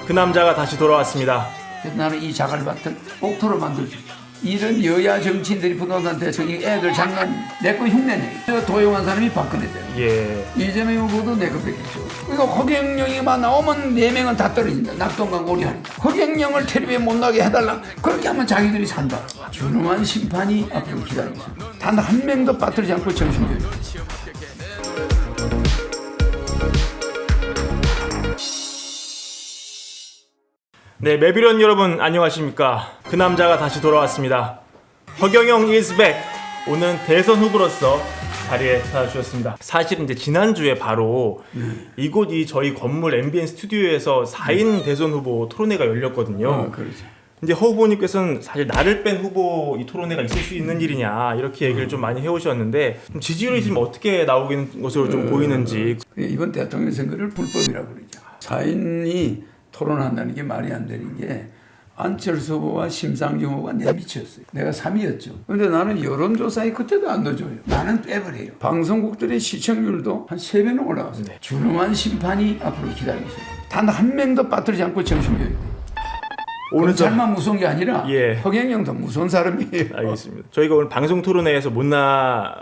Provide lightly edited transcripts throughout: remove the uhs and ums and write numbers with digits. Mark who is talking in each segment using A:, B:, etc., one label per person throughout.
A: 그 남자가 다시 돌아왔습니다.
B: 그래서 나는 이 자갈밭을 옥토로 만들어주고 이런 여야 정치인들이 부동산 대책 이 애들 장난 내 거 흉내내. 도용한 사람이 박근혜다.
A: 예.
B: 이재명 후보도 내 거 뺏겼죠. 그러니까 허경영이만 나오면 4명은 다 떨어진다. 낙동강 오리하니까. 허경영을 텔레비에 못 나게 해달라. 그렇게 하면 자기들이 산다. 준엄한 심판이 앞으로 기다리고 있습니다. 단 한 명도 빠뜨리지 않고 정신교육.
A: 네, 매비런 여러분 안녕하십니까? 그 남자가 다시 돌아왔습니다. 허경영 is back. 오늘 대선 후보로서 자리에 찾아주셨습니다. 사실은 이제 지난주에 바로 이곳 이 저희 건물 MBN 스튜디오에서 4인 대선 후보 토론회가 열렸거든요.
B: 그렇죠.
A: 이제 허 후보님께서는 사실 나를 뺀 후보 이 토론회가 있을 수 있는 일이냐 이렇게 얘기를 좀 많이 해오셨는데 좀 지지율이 지금 어떻게 나오는 것으로 좀 보이는지.
B: 이번 대통령 선거를 불법이라고 그러죠. 4인이 토론한다는 게 말이 안 되는 게 안철수 후보와 심상정 후보가 내 밑이었어요. 내가 3위였죠. 근데 나는 여론조사에 그때도 안 넣어줘요. 나는 빼버려요. 방송국들의 시청률도 한 3배는 올라갔어요.
A: 네.
B: 준엄한 심판이 앞으로 기다리고 있어요. 단 한 명도 빠뜨리지 않고 정신교육. 오늘 잘만 무서운 게 아니라 허경영도 무서운 사람이에요.
A: 알겠습니다. 저희가 오늘 방송 토론회에서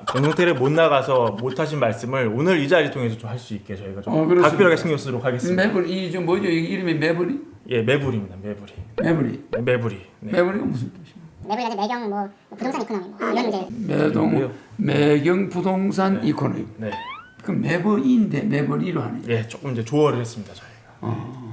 A: 방송태를 못 나가서 못 하신 말씀을 오늘 이 자리 통해서 좀 할 수 있게 저희가 좀 각별하게 신경 쓰도록 하겠습니다.
B: 매불이 좀 뭐죠? 이름이 매불이?
A: 예, 매불입니다. 매불이.
B: 매불이.
A: 네, 매불이. 네.
B: 매불이가 무슨 뜻이에요?
C: 매불이 아니라 매경 뭐 부동산 이코노미 이런 이제
B: 매경 부동산 이코노미.
A: 네.
B: 그럼 매버이인데 매버리로 하는.
A: 예, 조금 이제 조어를 했습니다 저희가.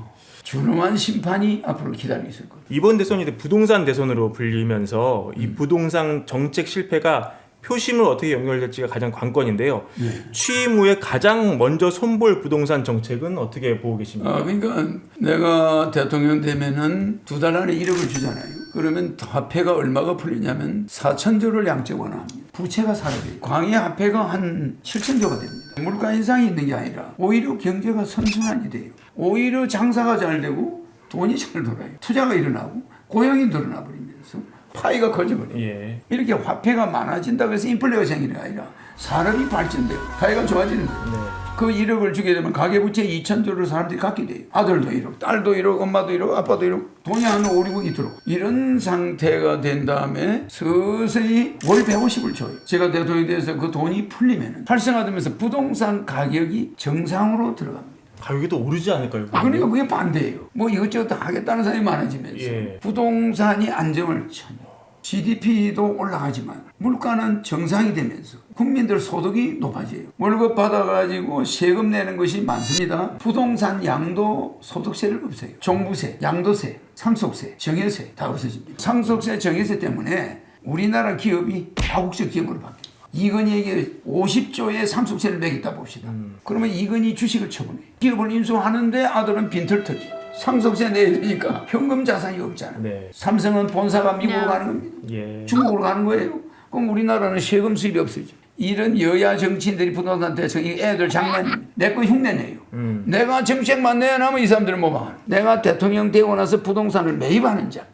B: 준엄한 심판이 앞으로 기다리고 있을 거예요.
A: 이번 대선이 부동산 대선으로 불리면서 이 부동산 정책 실패가 표심을 어떻게 연결될지가 가장 관건인데요. 취임 후에 가장 먼저 손볼 부동산 정책은 어떻게 보고 계십니까?
B: 그러니까 내가 대통령 되면은 2달 안에 1억을 주잖아요. 그러면 화폐가 얼마가 풀리냐면 4천조를 양적 완화합니다. 부채가 4억이에요. 광해 화폐가 한 7천조가 됩니다. 물가 인상이 있는 게 아니라 오히려 경제가 선순환이 돼요. 오히려 장사가 잘 되고 돈이 잘 돌아요. 투자가 일어나고 고용이 늘어나 버리면서 파이가 커져버려요.
A: 예.
B: 이렇게 화폐가 많아진다고 해서 인플레가 생기는 게 아니라 산업이 발전되고 파이가 좋아지는 거예요.
A: 네.
B: 그 1억을 주게 되면 가계부채 2천조를 사람들이 갖게 돼요. 아들도 1억, 딸도 1억, 엄마도 1억, 아빠도 1억. 돈이 한 5, 6억 있도록. 이런 상태가 된 다음에 서서히 월 150을 줘요. 제가 대통령이 돼서 그 돈이 풀리면 활성화되면서 부동산 가격이 정상으로 들어갑니다.
A: 가격이 또 오르지 않을까요?
B: 그러니까 그게 반대예요. 뭐 이것저것 하겠다는 사람이 많아지면서 부동산이 안정을 찾는. GDP도 올라가지만 물가는 정상이 되면서 국민들 소득이 높아져요. 월급 받아가지고 세금 내는 것이 많습니다. 부동산 양도 소득세를 없애요. 종부세, 양도세, 상속세, 정여세 다 없어집니다. 상속세, 정여세 때문에 우리나라 기업이 다국적 기업으로 바뀌어요. 이건희에게 50조의 상속세를 매겼다 봅시다. 그러면 이건희 주식을 처분해요. 기업을 인수하는데 아들은 빈털 터지. 상속세 내야 되니까 현금 자산이 없잖아.
A: 네.
B: 삼성은 본사가 미국으로 가는 겁니다.
A: 예.
B: 중국으로 가는 거예요. 그럼 우리나라는 세금 수입이 없어져. 이런 여야 정치인들이 부동산 대책 이 애들 장난 내 거 흉내내요. 내가 정책만 내놔면 이 사람들은 뭐 봐. 내가 대통령 되고 나서 부동산을 매입하는 자.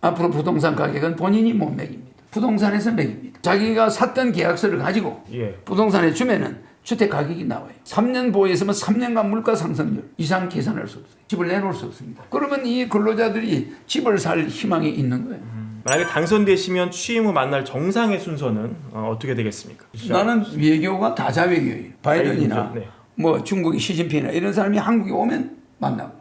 B: 앞으로 부동산 가격은 본인이 못 매깁니다. 부동산에서 매깁니다. 자기가 샀던 계약서를 가지고 부동산에 주면은 주택 가격이 나와요. 3년 보유했으면 3년간 물가 상승률 이상 계산할 수 없어요. 집을 내놓을 수 없습니다. 그러면 이 근로자들이 집을 살 희망이 있는 거예요.
A: 만약에 당선되시면 취임 후 만날 정상의 순서는 어떻게 되겠습니까?
B: 나는 외교가 다자 외교예요. 바이든이나 뭐 중국의 시진핑이나 이런 사람이 한국에 오면 만나고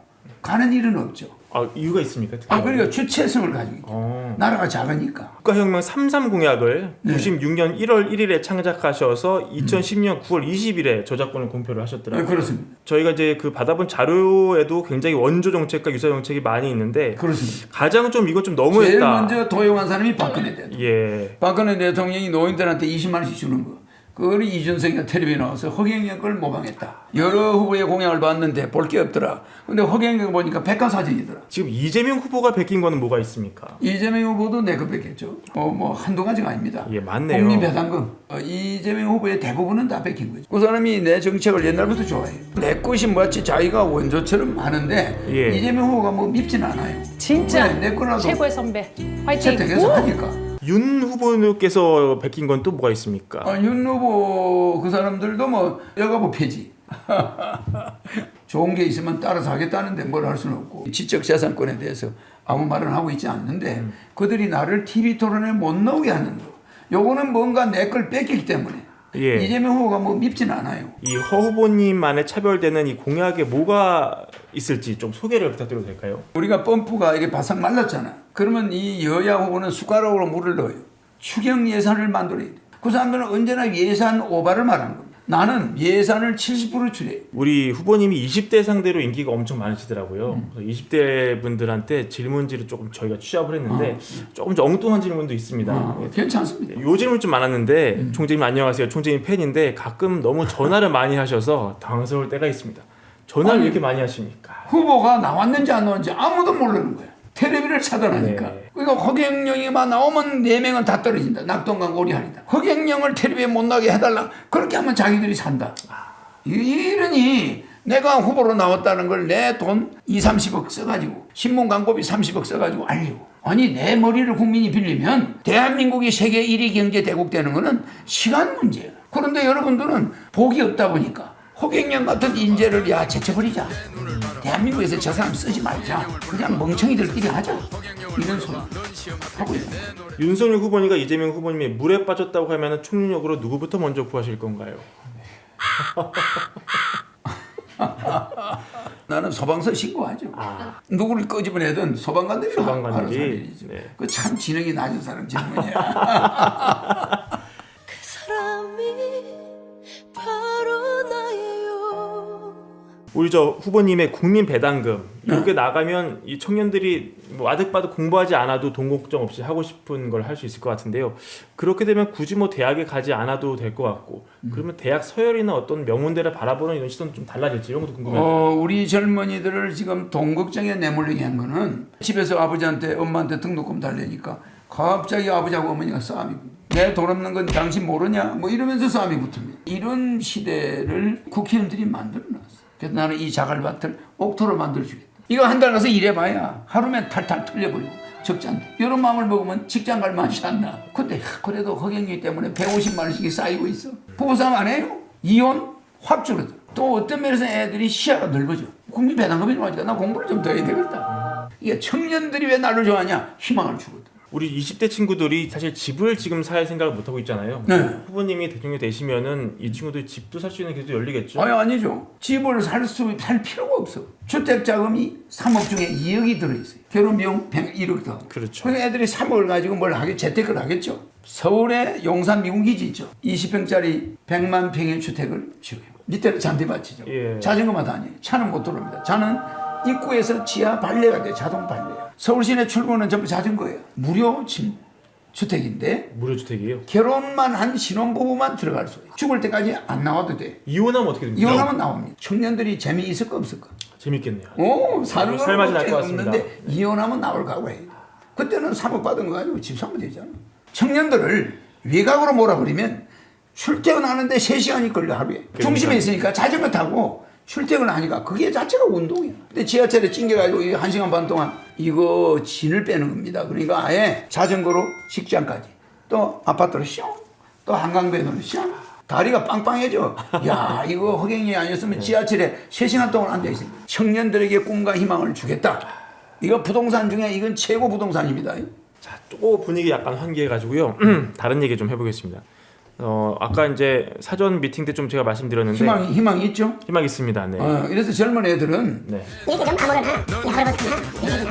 B: 가는 일은 없죠.
A: 이유가 있습니까?
B: 그러니까 주체성을 가지고 있죠. 나라가 작으니까.
A: 국가혁명 3.3 공약을 96년 1월 1일에 창작하셔서 2010년 9월 20일에 저작권을 공표를 하셨더라고요.
B: 네, 그렇습니다.
A: 저희가 이제 그 받아본 자료에도 굉장히 원조 정책과 유사 정책이 많이 있는데
B: 그렇습니다.
A: 가장 좀 이거 좀 너무했다.
B: 제일 먼저 도용한 사람이 박근혜 대통령.
A: 예.
B: 박근혜 대통령이 노인들한테 20만 원씩 주는 거. 그걸 이준석이가 텔레비에 나와서 허경영 걸 모방했다. 여러 후보의 공약을 봤는데 볼 게 없더라. 근데 허경영 보니까 백과사전이더라.
A: 지금 이재명 후보가 베낀 거는 뭐가 있습니까?
B: 이재명 후보도 내 거 뺏겼죠. 뭐 한두 가지가 아닙니다.
A: 예, 맞네요.
B: 국민배당금. 이재명 후보의 대부분은 다 뺏긴 거죠. 그 사람이 내 정책을 옛날부터 좋아해요. 내 것이 마치 자기가 원조처럼 하는데 이재명 후보가 뭐 밉지는 않아요.
D: 진짜
B: 내 거라도
D: 최고의 선배. 화이팅.
B: 채택해서 하니까.
A: 윤 후보님께서 베낀 건 또 뭐가 있습니까?
B: 윤 후보 그 사람들도 뭐 여가부 폐지. 좋은 게 있으면 따라서 하겠다는데 뭘 할 수는 없고 지적재산권에 대해서 아무 말은 하고 있지 않는데 그들이 나를 TV 토론에 못 나오게 하는 거. 요거는 뭔가 내 걸 뺏기기 때문에
A: 예.
B: 이재명 후보가 뭐 밉진 않아요.
A: 이 허 후보님만의 차별되는 이 공약에 뭐가 있을지 좀 소개를 부탁드려도 될까요?
B: 우리가 펌프가 이게 바싹 말랐잖아. 그러면 이 여야 후보는 숟가락으로 물을 넣어요. 추경 예산을 만들어야 돼. 그 사람들은 언제나 예산 오바를 말하는 겁니다. 나는 예산을 70% 줄여요.
A: 우리 후보님이 20대 상대로 인기가 엄청 많으시더라고요. 그래서 20대 분들한테 질문지를 조금 저희가 취합을 했는데 조금 좀 엉뚱한 질문도 있습니다.
B: 괜찮습니다.
A: 요 질문 좀 많았는데 총재님 안녕하세요. 총재님 팬인데 가끔 너무 전화를 많이 하셔서 당황스러울 때가 있습니다. 전화를 왜 이렇게 많이 하십니까?
B: 후보가 나왔는지 안 나왔는지 아무도 모르는 거야. 텔레비를 차단하니까.
A: 네.
B: 그러니까 허경영이만 나오면 4명은 다 떨어진다. 낙동강 오리알이다. 허경영을 텔레비에 못 나게 해달라. 그렇게 하면 자기들이 산다. 이러니 내가 후보로 나왔다는 걸 내 돈 2, 30억 써가지고 신문 광고비 30억 써가지고 알리고 아니 내 머리를 국민이 빌리면 대한민국이 세계 1위 경제 대국 되는 거는 시간 문제야. 그런데 여러분들은 복이 없다 보니까 허경영 같은 인재를 야 제쳐버리자. 대한민국에서 저 사람 쓰지 말자. 그냥 멍청이들끼리 하자. 이런 소리 하고 있는 거예요.
A: 윤석열 후보님과 이재명 후보님이 물에 빠졌다고 하면 총력으로 누구부터 먼저 구하실 건가요?
B: 나는 소방서 신고하죠. 누구를 끄집어내든 소방관들이
A: 소방관들이?
B: 알아서 할 일이죠.
A: 네.
B: 그 참 지능이 낮은 사람 질문이야.
D: 그 사람이 바로 나예요.
A: 우리 저 후보님의 국민 배당금 이렇게 나가면 이 청년들이 뭐 아득바득 공부하지 않아도 돈 걱정 없이 하고 싶은 걸 할 수 있을 것 같은데요. 그렇게 되면 굳이 뭐 대학에 가지 않아도 될 것 같고 그러면 대학 서열이나 어떤 명문대를 바라보는 이런 시선 좀 달라질지 이런 것도 궁금해요.
B: 우리 젊은이들을 지금 돈 걱정에 내몰리게 한 거는 집에서 아버지한테 엄마한테 등록금 달래니까 갑자기 아버지하고 어머니가 싸움이 내 돈 없는 건 당신 모르냐 뭐 이러면서 싸움이 붙습니다. 이런 시대를 국회의원들이 만들어놨어. 그래서 나는 이 자갈밭을 옥토로 만들어주겠다. 이거 한 달 가서 일해봐야 하루면 탈탈 털려버리고 적자인데 이런 마음을 먹으면 직장 갈 맛이 안 나. 근데 그래도 허경영 때문에 150만 원씩이 쌓이고 있어. 부부싸움 안 해요? 이혼 확 줄어들어. 또 어떤 면에서 애들이 시야가 넓어져. 국민 배당금이 나오니까 나 공부를 좀 더 해야 되겠다. 이게 청년들이 왜 나를 좋아하냐? 희망을 주거든.
A: 우리 20대 친구들이 사실 집을 지금 살 생각을 못 하고 있잖아요.
B: 네.
A: 후보님이 대통령이 되시면은 이 친구들이 집도 살 수 있는 길도 열리겠죠.
B: 아니죠. 집을 살 필요가 없어. 주택 자금이 3억 중에 2억이 들어있어요. 결혼 비용 100억 더.
A: 그렇죠.
B: 그러니까 애들이 3억을 가지고 뭘 하겠 재테크를 하겠죠. 서울에 용산 미군기지 있죠. 20평짜리 100만 평의 주택을 지어요. 밑에는 잔디밭이죠.
A: 예.
B: 자전거만 다녀요. 차는 못 들어옵니다. 차는 입구에서 지하 발레가 돼요. 자동 발레. 서울 시내 출근은 전부 자전거예요. 무료 주택인데
A: 무료 주택이에요.
B: 결혼만 한 신혼부부만 들어갈 수 있어요. 죽을 때까지 안 나와도 돼.
A: 이혼하면 어떻게 됩니까?
B: 이혼하면 나옵니다. 청년들이 재미있을까 없을까?
A: 재밌겠네요.
B: 사는 건
A: 살맛이 날 것
B: 문제가
A: 같습니다.
B: 없는데 이혼하면 나올 각오 해야 돼. 그때는 3억 받은 거 가지고 집 사면 되잖아. 청년들을 외곽으로 몰아버리면 출퇴근하는데 3시간이 걸려 하루에. 중심에 있으니까 자전거 타고 출퇴근하니까 그게 자체가 운동이야. 근데 지하철에 찡겨가지고 1시간 반 동안 이거 진을 빼는 겁니다. 그러니까 아예 자전거로 직장까지 또 아파트로 슝 또 한강변으로 슝 다리가 빵빵해져. 야 이거 허경영이 아니었으면 지하철에 3시간 동안 앉아있어요. 청년들에게 꿈과 희망을 주겠다. 이거 부동산 중에 이건 최고 부동산입니다.
A: 자, 또 분위기 약간 환기해가지고요. 다른 얘기 좀 해보겠습니다. 아까 이제 사전 미팅 때 좀 제가 말씀드렸는데
B: 희망이 있죠?
A: 희망 있습니다. 네.
B: 그래서 젊은 애들은
A: 네.
C: 이렇게 좀 아무거나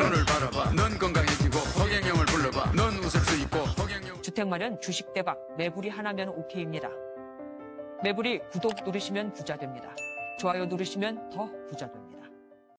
E: 눈을 바라봐 넌 건강해지고 허경영을 불러봐 넌 웃을 수 있고 허경영
F: 주택 마련 주식 대박 매불이 하나면 오케이입니다. 매불이 구독 누르시면 부자 됩니다. 좋아요 누르시면 더 부자 됩니다.